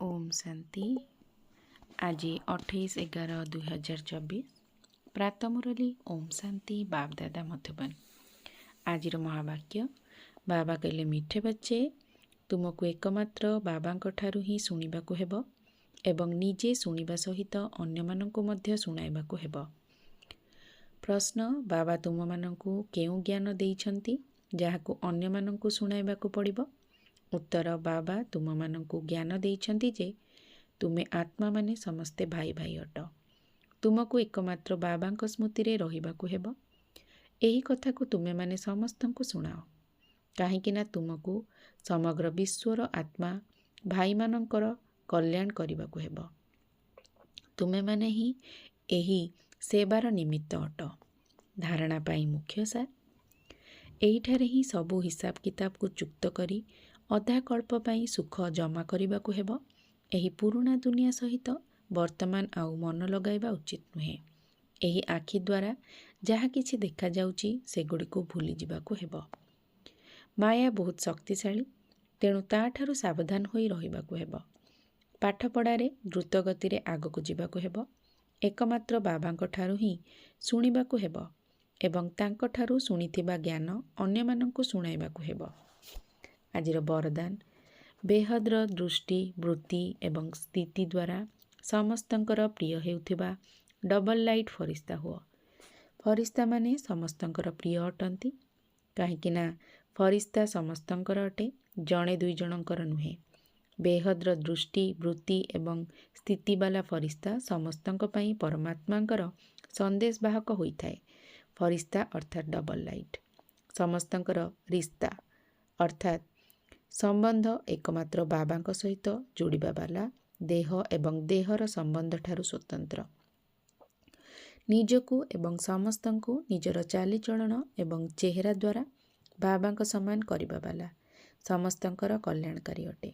ओम शांति। आज 28/11/2024 प्रातः मुरली ओम शांति बाप दादा मधुबन। आज महावाक्य बाबा कहले, मिठे बच्चे तुमको एकमात्र बाबांक ठारू ही शुणिबाकु हेबो एवं निजे शुणिबा सहित अन्य माननकु मध्य शुणाइबाकु हेबो। प्रश्न, बाबा तुम माननकु केउ ज्ञान देइछंती जाहाकु अन्य माननकु शुणाइबाकु पड़िबो? उत्तर, बाबा तुम माननकु ज्ञान देइछंती जे तुमे आत्मा माने समस्ते भाई भाई अट। तुमको एकमात्र बाबांक स्मृति रे रहिबाकु हेबो। एही कथा को तुमे माने समस्तंकु शुणाओ, काहेकि तुमको समग्र विश्वर आत्मा भाई मानंकर कल्याण करिबाकु हेबो। तुमे माने ही एही सेवार निमित्त अट। धारणा पाई मुख्य सार, एहिठारे ही सबु हिसाब किताब को चुक्त करी अधा कल्प पाई सुख जमा करिबाकु हेबो। एही पुराना दुनिया सहित वर्तमान आउ मन लगाइबा उचित नुहे। एही आखि द्वारा जहा किछि देखा जाउची सेगुडी को भूली जिबाकु हेबो। माया बहुत शक्तिशाली, तेणु ताठारु सावधान होई रहिबाकु हेबो। पाठ पढ़ारे द्रुत गति रे आगकु जिबाकु हेबो। एकमात्र बाबांक ठारु ही शुणिबाकु हेबो एवं तांक ठारु शुणिथिबा ज्ञान अन्य माननकु शुणाइबाकु हेबो। आजिर वरदान, बेहद्र दृष्टि वृत्ति एवं स्थिति द्वारा समस्तंकर प्रिय हेउथिबा डबल लाइट फरिस्ता हुओ। फरिस्ता माने समस्तंकर प्रिय अटंती, काहेकिना फरिस्ता समस्तंकर अटे, जणे दुई जनंकर नुहे। बेहद्र दृष्टि वृत्ति एवं स्थिति वाला फरिस्ता समस्तंक पई परमात्मांकर संदेश बाहक होइथाए। फरिस्ता अर्थात डबल लाइट। समस्तंकर रिश्ता अर्थात संबंध एकमात्र बाबांक सहित जोड़िबा वाला देह एवं देहर संबंध ठारू स्वतंत्र। निजको एवं समस्तंको निजर चालीचलन एवं चेहरा द्वारा बाबांक समान करिबा वाला समस्तंकर कल्याणकारी अटे।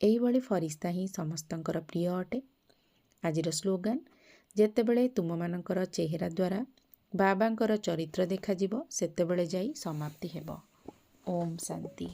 एही भली फरिस्ता ही समस्तंकर प्रिय अटे। आजिर स्लोगान, जेतेबेले तुम मानकर चेहरा द्वारा बाबांकर चरित्र देखा जिवो सेतेबेले जाई समाप्ति हेबो। ओम शांति।